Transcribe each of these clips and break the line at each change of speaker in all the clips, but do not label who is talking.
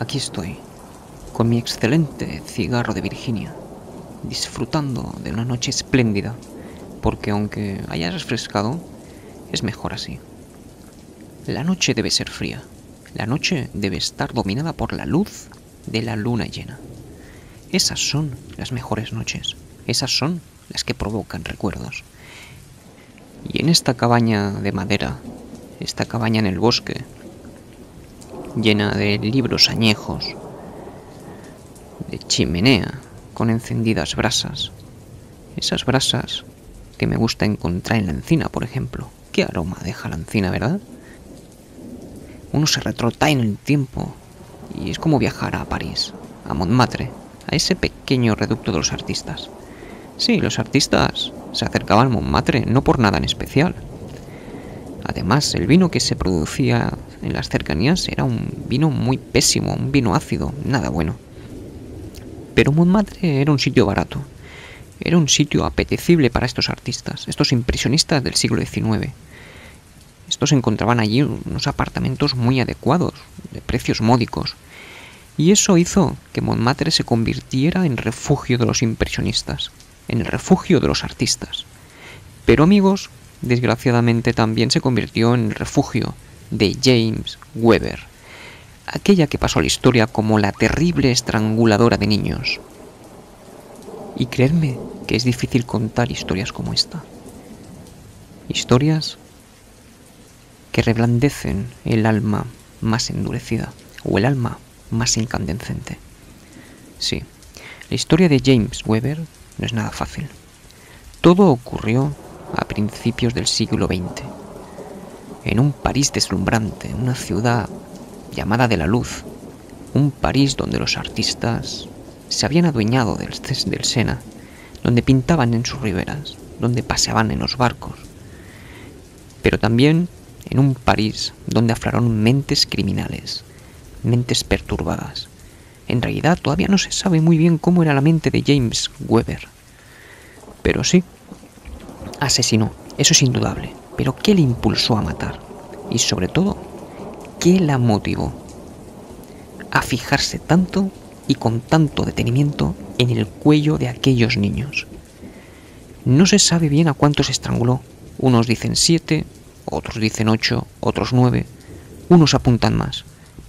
aquí estoy, con mi excelente cigarro de Virginia, disfrutando de una noche espléndida, porque aunque haya refrescado, es mejor así. La noche debe ser fría, la noche debe estar dominada por la luz de la luna llena. Esas son las mejores noches, esas son las que provocan recuerdos. Y en esta cabaña de madera, esta cabaña en el bosque, llena de libros añejos, de chimenea con encendidas brasas, esas brasas que me gusta encontrar en la encina, por ejemplo. ¿Qué aroma deja la encina, verdad? Uno se retrotrae en el tiempo y es como viajar a París, a Montmartre, a ese pequeño reducto de los artistas. Sí, los artistas se acercaban a Montmartre no por nada en especial. Además, el vino que se producía en las cercanías era un vino muy pésimo, un vino ácido, nada bueno. Pero Montmartre era un sitio barato, era un sitio apetecible para estos artistas, estos impresionistas del siglo XIX. Estos encontraban allí unos apartamentos muy adecuados, de precios módicos, y eso hizo que Montmartre se convirtiera en refugio de los impresionistas, en el refugio de los artistas. Pero amigos, desgraciadamente también se convirtió en el refugio de James Weber, aquella que pasó a la historia como la terrible estranguladora de niños. Y creedme que es difícil contar historias como esta. Historias que reblandecen el alma más endurecida o el alma más incandescente. Sí, la historia de James Weber no es nada fácil. Todo ocurrió a principios del siglo XX, en un París deslumbrante, una ciudad llamada de la luz, un París donde los artistas se habían adueñado del Sena, donde pintaban en sus riberas, donde paseaban en los barcos, pero también en un París donde afloraron mentes criminales, mentes perturbadas. En realidad todavía no se sabe muy bien cómo era la mente de James Weber, pero sí, asesinó, eso es indudable. Pero ¿qué le impulsó a matar? Y sobre todo, ¿qué la motivó a fijarse tanto y con tanto detenimiento en el cuello de aquellos niños? No se sabe bien a cuántos estranguló. Unos dicen 7, otros dicen 8, otros 9, unos apuntan más.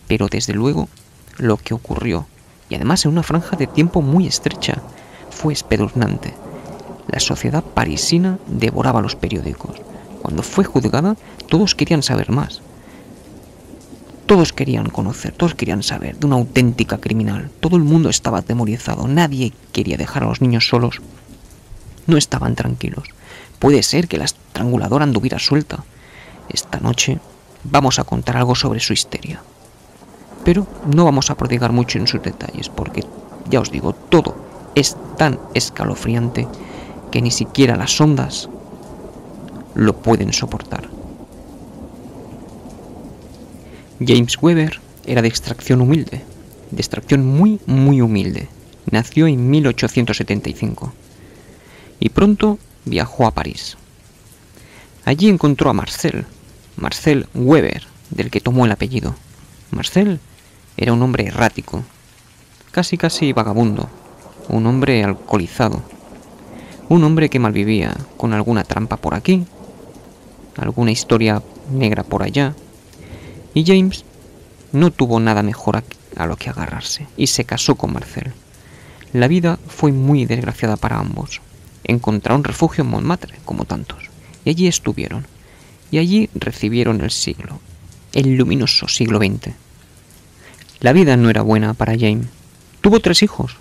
Pero desde luego, lo que ocurrió, y además en una franja de tiempo muy estrecha, fue espeluznante. La sociedad parisina devoraba los periódicos. Cuando fue juzgada, todos querían saber más. Todos querían conocer, todos querían saber de una auténtica criminal. Todo el mundo estaba atemorizado, nadie quería dejar a los niños solos. No estaban tranquilos. Puede ser que la estranguladora anduviera suelta. Esta noche vamos a contar algo sobre su histeria. Pero no vamos a prodigar mucho en sus detalles, porque, ya os digo, todo es tan escalofriante que ni siquiera las ondas lo pueden soportar. James Weber era de extracción humilde, de extracción muy humilde. Nació en 1875 y pronto viajó a París. Allí encontró a Marcel Weber, del que tomó el apellido. Marcel era un hombre errático, casi vagabundo, un hombre alcoholizado, un hombre que malvivía con alguna trampa por aquí, alguna historia negra por allá, y James no tuvo nada mejor a lo que agarrarse y se casó con Marcel. La vida fue muy desgraciada para ambos. Encontraron refugio en Montmartre, como tantos, y allí estuvieron, y allí recibieron el luminoso siglo XX. La vida no era buena para James. Tuvo 3 hijos,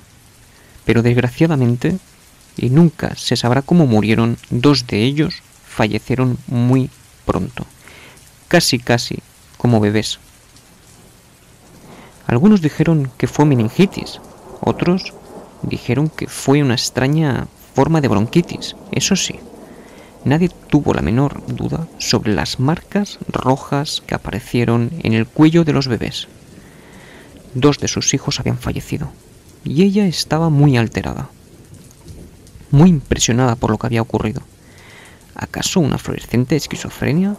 pero desgraciadamente, y nunca se sabrá cómo murieron, 2 de ellos fallecieron muy pronto, casi como bebés. Algunos dijeron que fue meningitis, otros dijeron que fue una extraña forma de bronquitis. Eso sí, nadie tuvo la menor duda sobre las marcas rojas que aparecieron en el cuello de los bebés. 2 de sus hijos habían fallecido, y ella estaba muy alterada, muy impresionada por lo que había ocurrido. ¿Acaso una fluorescente esquizofrenia?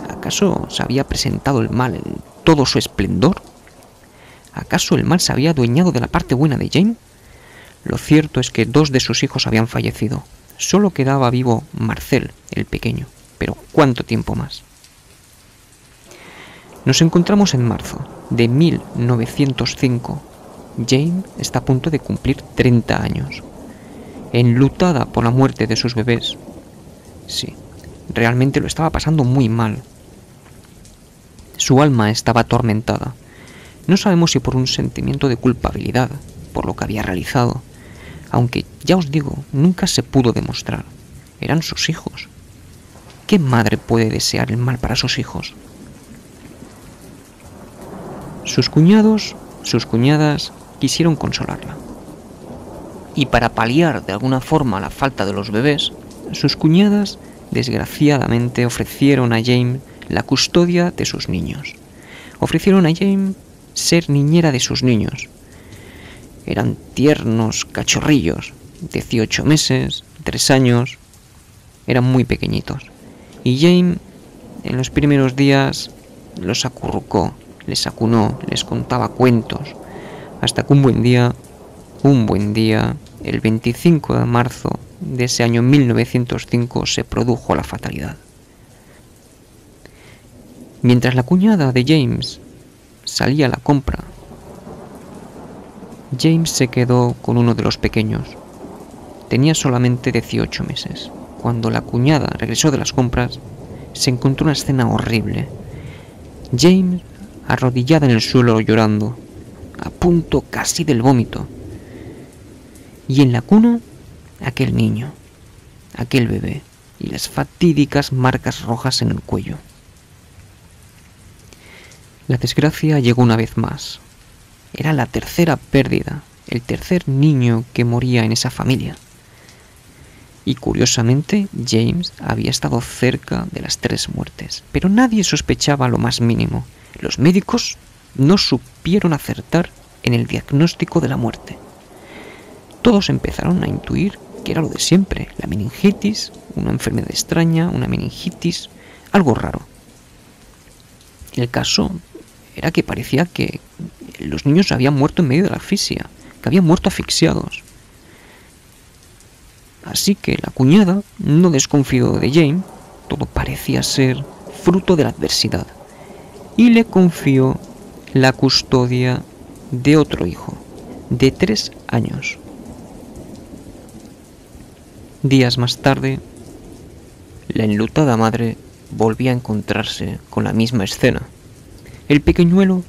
¿Acaso se había presentado el mal en todo su esplendor? ¿Acaso el mal se había adueñado de la parte buena de James? Lo cierto es que 2 de sus hijos habían fallecido. Solo quedaba vivo Marcel, el pequeño. Pero ¿cuánto tiempo más? Nos encontramos en marzo de 1905. Jane está a punto de cumplir 30 años. Enlutada por la muerte de sus bebés. Sí, realmente lo estaba pasando muy mal. Su alma estaba atormentada. No sabemos si por un sentimiento de culpabilidad, por lo que había realizado, aunque ya os digo, nunca se pudo demostrar. Eran sus hijos. ¿Qué madre puede desear el mal para sus hijos? Sus cuñados, sus cuñadas quisieron consolarla. Y para paliar de alguna forma la falta de los bebés, sus cuñadas desgraciadamente ofrecieron a Jane la custodia de sus niños. Ofrecieron a Jane ser niñera de sus niños. Eran tiernos cachorrillos, 18 meses, 3 años, eran muy pequeñitos. Y Jane, en los primeros días, los acurrucó, les acunó, les contaba cuentos, hasta que un buen día, el 25 de marzo de ese año 1905, se produjo la fatalidad. Mientras la cuñada de James salía a la compra, James se quedó con uno de los pequeños. Tenía solamente 18 meses. Cuando la cuñada regresó de las compras, se encontró una escena horrible. James arrodillada en el suelo llorando, a punto casi del vómito. Y en la cuna, aquel niño, aquel bebé, y las fatídicas marcas rojas en el cuello. La desgracia llegó una vez más. Era la tercera pérdida, el tercer niño que moría en esa familia. Y curiosamente, James había estado cerca de las 3 muertes, pero nadie sospechaba lo más mínimo. Los médicos no supieron acertar en el diagnóstico de la muerte. Todos empezaron a intuir que era lo de siempre, la meningitis, una enfermedad extraña, una meningitis, algo raro. El caso era que parecía que los niños habían muerto en medio de la asfixia, que habían muerto asfixiados. Así que la cuñada no desconfió de Jane, todo parecía ser fruto de la adversidad, y le confió la custodia de otro hijo, de 3 años. Días más tarde, la enlutada madre volvía a encontrarse con la misma escena. El pequeñuelo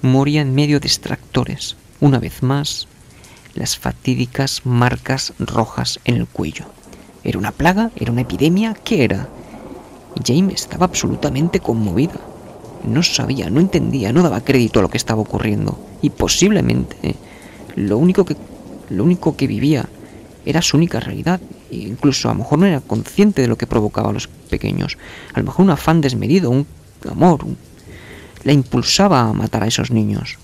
moría en medio de extractores, una vez más, las fatídicas marcas rojas en el cuello. ¿Era una plaga? ¿Era una epidemia? ¿Qué era? Jane estaba absolutamente conmovida. No sabía, no entendía, no daba crédito a lo que estaba ocurriendo. Y posiblemente lo único que vivía era su única realidad. E incluso a lo mejor no era consciente de lo que provocaba a los pequeños. A lo mejor un afán desmedido, un amor, la impulsaba a matar a esos niños.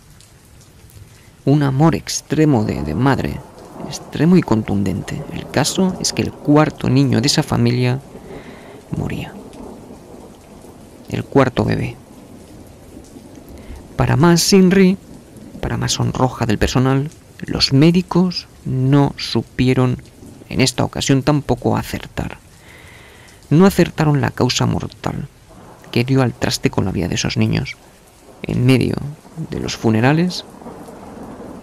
Un amor extremo de madre, extremo y contundente. El caso es que el 4.º niño de esa familia moría. El 4.º bebé. Para más Sinri, para más sonroja del personal, los médicos no supieron en esta ocasión tampoco acertar. No acertaron la causa mortal que dio al traste con la vida de esos niños. En medio de los funerales,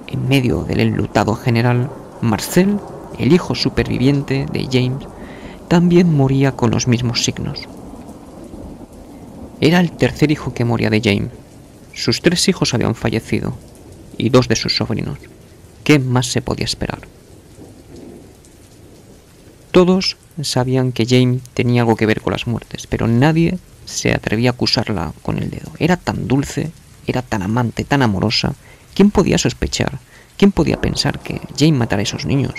en medio del enlutado general, Marcel, el hijo superviviente de James, también moría con los mismos signos. Era el tercer hijo que moría de James. Sus 3 hijos habían fallecido, y 2 de sus sobrinos. ¿Qué más se podía esperar? Todos sabían que James tenía algo que ver con las muertes, pero nadie se atrevía a acusarla con el dedo. Era tan dulce, era tan amante, tan amorosa. ¿Quién podía sospechar? ¿Quién podía pensar que Jane matara a esos niños?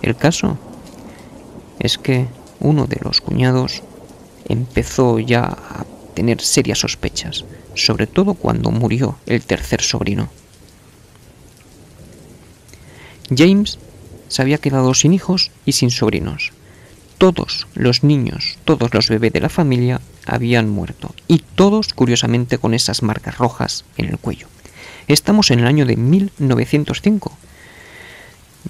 El caso es que uno de los cuñados empezó ya a tener serias sospechas, sobre todo cuando murió el tercer sobrino. James se había quedado sin hijos y sin sobrinos. Todos los niños, todos los bebés de la familia habían muerto, y todos, curiosamente, con esas marcas rojas en el cuello. Estamos en el año de 1905.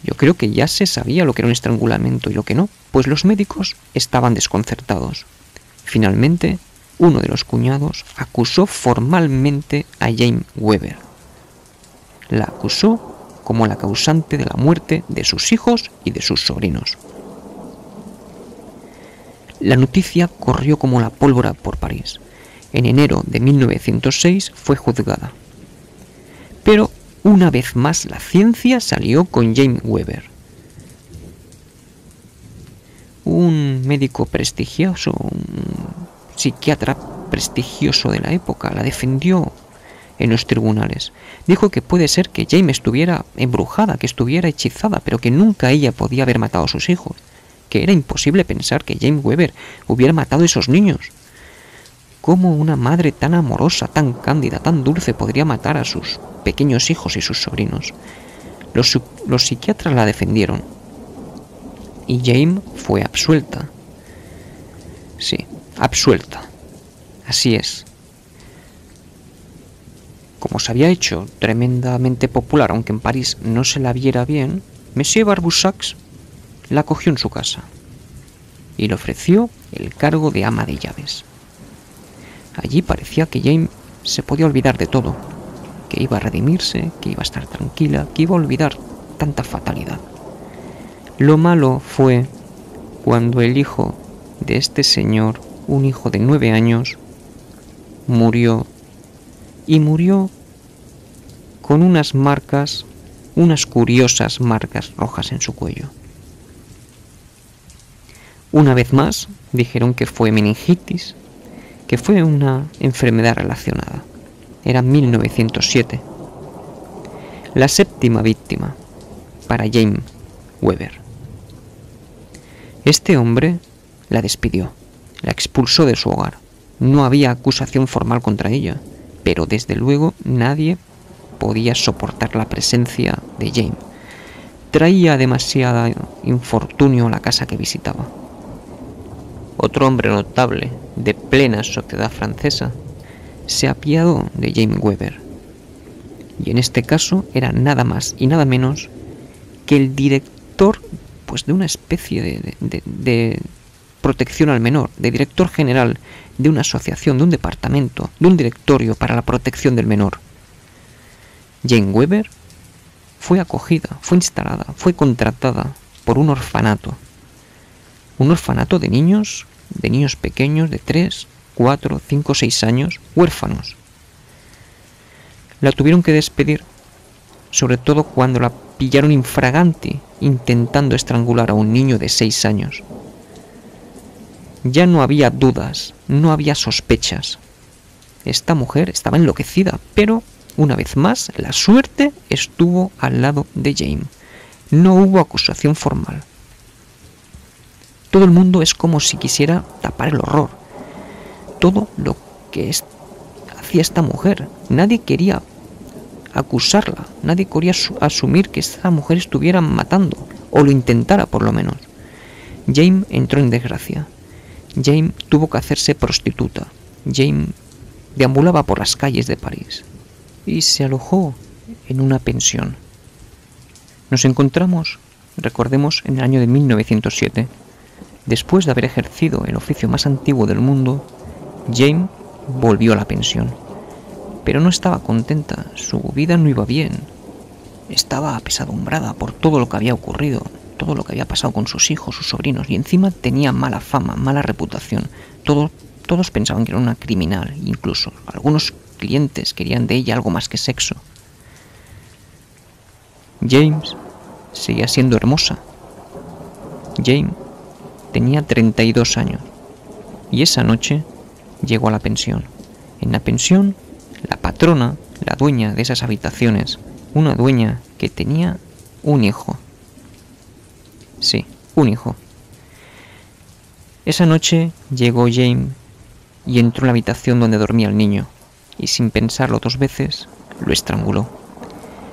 Yo creo que ya se sabía lo que era un estrangulamiento y lo que no, pues los médicos estaban desconcertados. Finalmente, uno de los cuñados acusó formalmente a Jane Weber. La acusó como la causante de la muerte de sus hijos y de sus sobrinos. La noticia corrió como la pólvora por París. En enero de 1906 fue juzgada. Pero una vez más la ciencia salió con Jane Weber. Un médico prestigioso, un psiquiatra prestigioso de la época, la defendió en los tribunales. Dijo que puede ser que Jane estuviera embrujada, que estuviera hechizada, pero que nunca ella podía haber matado a sus hijos, que era imposible pensar que Jane Weber hubiera matado a esos niños. ¿Cómo una madre tan amorosa, tan cándida, tan dulce podría matar a sus pequeños hijos y sus sobrinos? Los psiquiatras la defendieron y Jane fue absuelta. Sí, absuelta. Así es. Como se había hecho tremendamente popular, aunque en París no se la viera bien, Monsieur Barbusax la cogió en su casa y le ofreció el cargo de ama de llaves. Allí parecía que Jane se podía olvidar de todo, que iba a redimirse, que iba a estar tranquila, que iba a olvidar tanta fatalidad. Lo malo fue cuando el hijo de este señor, un hijo de 9 años, murió, y murió con unas marcas, unas curiosas marcas rojas en su cuello. Una vez más dijeron que fue meningitis, que fue una enfermedad relacionada. Era 1907. La séptima víctima para Jane Weber. Este hombre la despidió, la expulsó de su hogar. No había acusación formal contra ella, pero desde luego nadie podía soportar la presencia de Jane. Traía demasiado infortunio a la casa que visitaba. Otro hombre notable de plena sociedad francesa se apiadó de Jane Weber, y en este caso era nada más y nada menos que el director, pues, de una especie de protección al menor, de director general de una asociación, de un departamento, de un directorio para la protección del menor. Jane Weber fue acogida, fue instalada, fue contratada por un orfanato de niños pequeños de 3, 4, 5, 6 años, huérfanos. La tuvieron que despedir, sobre todo cuando la pillaron infraganti intentando estrangular a un niño de 6 años. Ya no había dudas, no había sospechas. Esta mujer estaba enloquecida, pero una vez más la suerte estuvo al lado de Jane. No hubo acusación formal. Todo el mundo es como si quisiera tapar el horror. Todo lo que hacía esta mujer. Nadie quería acusarla. Nadie quería asumir que esta mujer estuviera matando. O lo intentara por lo menos. Jane entró en desgracia. Jane tuvo que hacerse prostituta. Jane deambulaba por las calles de París. Y se alojó en una pensión. Nos encontramos, recordemos, en el año de 1907. Después de haber ejercido el oficio más antiguo del mundo, Jane volvió a la pensión. Pero no estaba contenta, su vida no iba bien. Estaba apesadumbrada por todo lo que había ocurrido, todo lo que había pasado con sus hijos, sus sobrinos, y encima tenía mala fama, mala reputación. Todos pensaban que era una criminal, incluso algunos clientes querían de ella algo más que sexo. James seguía siendo hermosa. Jane tenía 32 años y esa noche llegó a la pensión. En la pensión, la patrona, la dueña de esas habitaciones, una dueña que tenía un hijo. Sí, un hijo. Esa noche llegó Jane y entró en la habitación donde dormía el niño y sin pensarlo 2 veces lo estranguló.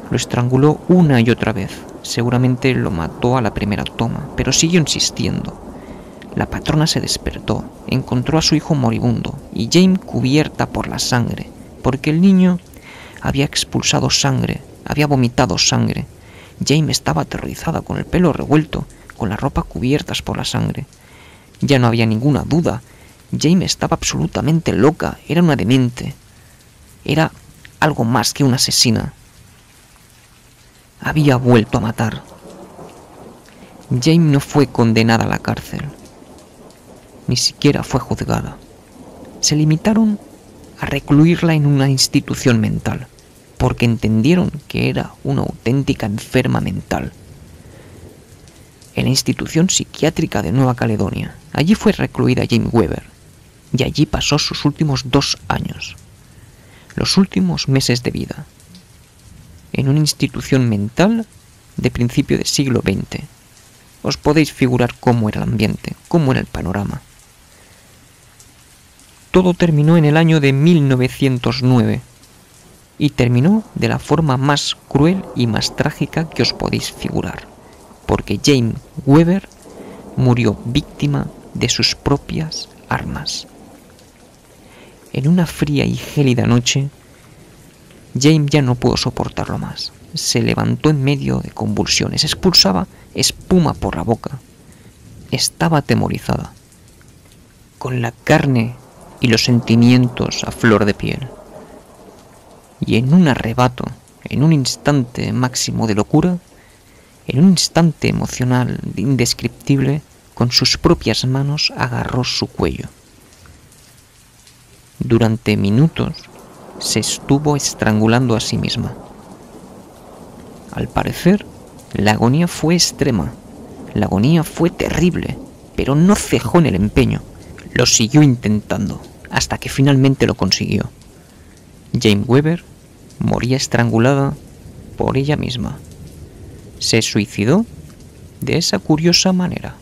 Lo estranguló una y otra vez. Seguramente lo mató a la primera toma, pero siguió insistiendo. La patrona se despertó, encontró a su hijo moribundo y Jane cubierta por la sangre, porque el niño había expulsado sangre, había vomitado sangre. Jane estaba aterrorizada, con el pelo revuelto, con la ropa cubiertas por la sangre. Ya no había ninguna duda. Jane estaba absolutamente loca, era una demente. Era algo más que una asesina. Había vuelto a matar. Jane no fue condenada a la cárcel. Ni siquiera fue juzgada. Se limitaron a recluirla en una institución mental, porque entendieron que era una auténtica enferma mental. En la institución psiquiátrica de Nueva Caledonia. Allí fue recluida Jane Weber, y allí pasó sus últimos 2 años, los últimos meses de vida, en una institución mental de principio del siglo XX. Os podéis figurar cómo era el ambiente, cómo era el panorama. Todo terminó en el año de 1909, y terminó de la forma más cruel y más trágica que os podéis figurar, porque Jane Weber murió víctima de sus propias armas. En una fría y gélida noche, Jane ya no pudo soportarlo más. Se levantó en medio de convulsiones, expulsaba espuma por la boca. Estaba atemorizada, con la carne y los sentimientos a flor de piel. Y en un arrebato, en un instante máximo de locura, en un instante emocional indescriptible, con sus propias manos agarró su cuello. Durante minutos se estuvo estrangulando a sí misma. Al parecer, la agonía fue extrema, la agonía fue terrible, pero no cejó en el empeño. Lo siguió intentando, hasta que finalmente lo consiguió. Jane Weber moría estrangulada por ella misma. Se suicidó de esa curiosa manera.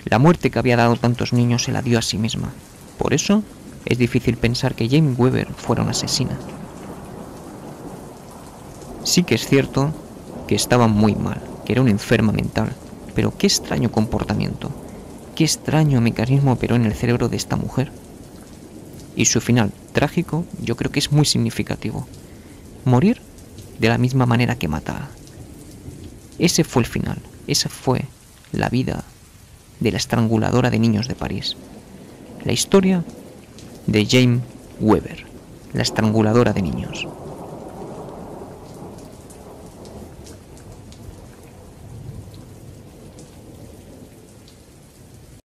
La muerte que había dado tantos niños se la dio a sí misma. Por eso es difícil pensar que Jane Weber fuera una asesina. Sí que es cierto que estaba muy mal, que era una enferma mental, pero qué extraño comportamiento, qué extraño mecanismo operó en el cerebro de esta mujer. Y su final trágico yo creo que es muy significativo. Morir de la misma manera que matar. Ese fue el final, esa fue la vida de la estranguladora de niños de París. La historia de Jane Weber, la estranguladora de niños.